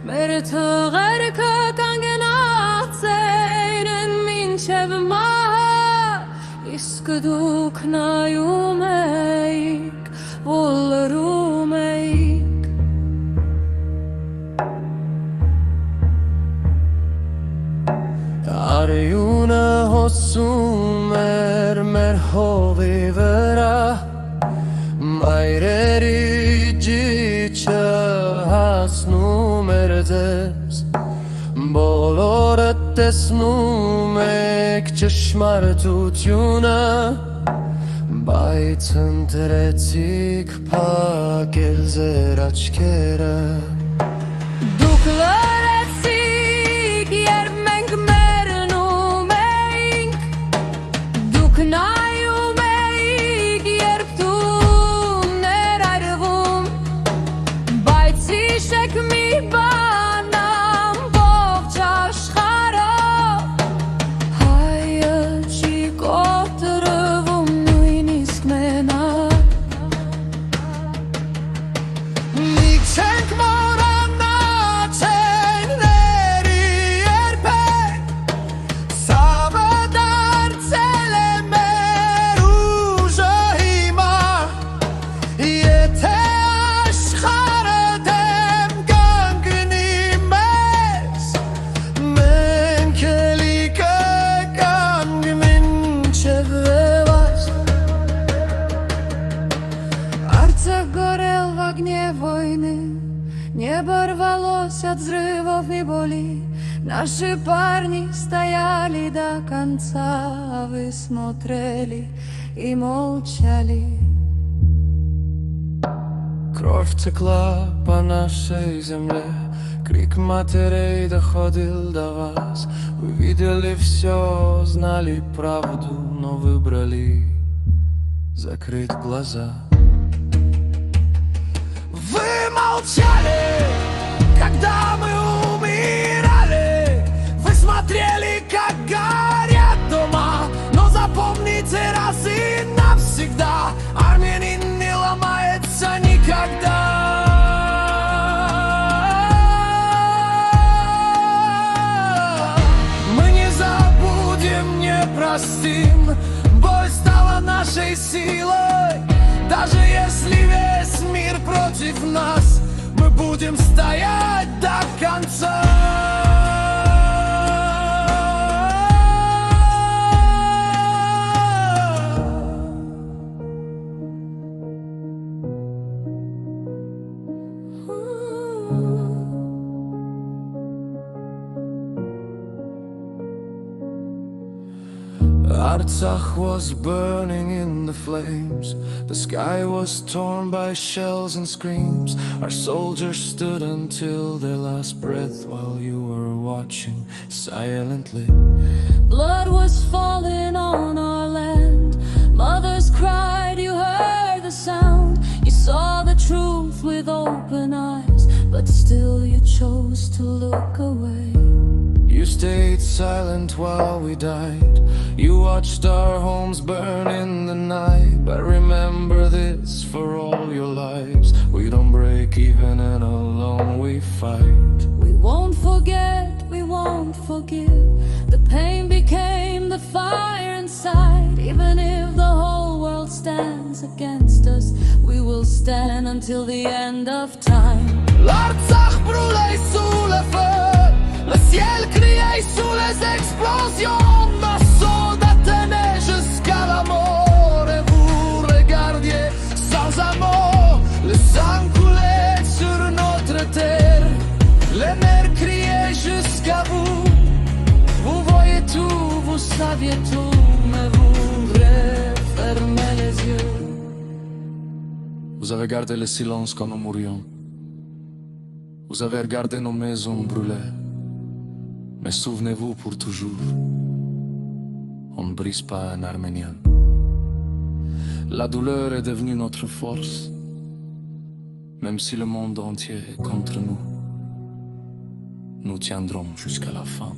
մեր թղերքը կանգնած են մինչև մահ իսկ դուք նայում եք ոլորում եք արյունը հոսում էր մեր հողի վրա Մայրերի ջիջը հասնում էր ձեզ Բոլորը տեսնում եք ճշմարտությունը Բայց ընտրեցիք փակել ձեր աչքերը Դուք լրեցիք, երբ մենք մեռնում էինք Դուք նայում էիք, երբ դու ներայրվում Բայց հիշեք մի բան ամբողջ աշխարհով Հայը չի կոտրվում նույնիսկ մենակ Մի չենք մոռանա չեների երբեք Սավը դարձել է մեր ուժը հիմա Եթե աշխարհը դեմ կանգնի մեզ Մենք էլի կկանգնենք մինչև վերջ Арцах горел в огне войны Не оборвалось от взрывов и боли Наши парни стояли до конца А вы смотрели и молчали Кровь текла по нашей земле Крик матерей доходил до вас Вы видели все, знали правду Но выбрали закрыть глаза Вы молчали, когда мы умирали Вы смотрели, как горят дома Но запомните раз и навсегда Армянин не ломается никогда Мы не забудем, не простим Боль стала нашей силой Даже если весь мир против нас Мы будем стоять до конца Artsakh was burning in the flames The sky was torn by shells and screams Our soldiers stood until their last breath While you were watching silently Blood was falling on our land Mothers cried, you heard the sound You saw the truth with open eyes But still you chose to look away You stayed silent while we died You watched our homes burn in the night But remember this for all your lives We don't break even and alone we fight We won't forget, we won't forgive The pain became the fire inside Even if the whole world stands against us We will stand until the end of time L'Artsakh brûlait sous le feu Le ciel criait sous les explosions Nos soldats tenaient jusqu'à la mort Et vous regardiez sans amour Le sang coulait sur notre terre Les mers criaient jusqu'à vous Vous voyez tout, vous saviez tout Mais vous refermez les yeux Vous avez gardé le silence quand nous mourions Vous avez regardé nos maisons brûler Mais souvenez-vous pour toujours, on ne brise pas un Arménien. La douleur est devenue notre force, même si le monde entier est contre nous. Nous tiendrons jusqu'à la fin.